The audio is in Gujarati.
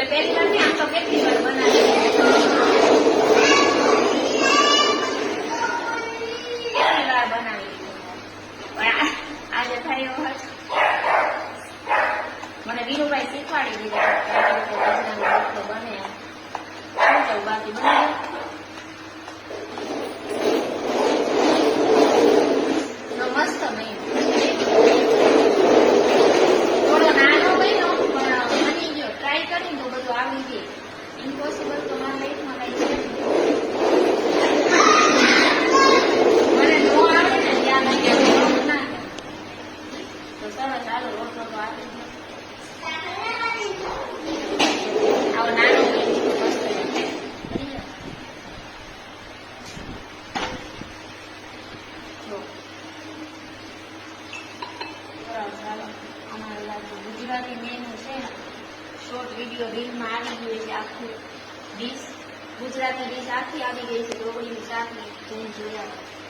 પહેલી વાર આમ તો કેટલી વાર બનાવી આજે થાય એવો મને વીરુભાઈ શીખવાડી દીધા બને બાકી બનાવે મસ્ત નહીં થોડો નાનો બન્યો પણ બની ગયો ટ્રાય કરીને તો બધું આવી ગયું ઇમ્પોસિબલ તો મારા લાઈફમાં કઈ છે મને નો આવે ને ત્યાં લઈ ના તો સરસ ચાલો રોટલો તો આપી દો આવો નાનો ગુજરાતી મેનુ છે શોર્ટ વિડીયો રીલમાં આવી ગયું છે આખું ડીશ ગુજરાતી ડીશ આખી આવી ગઈ છે ઢોકળીનું શાક ને જોયા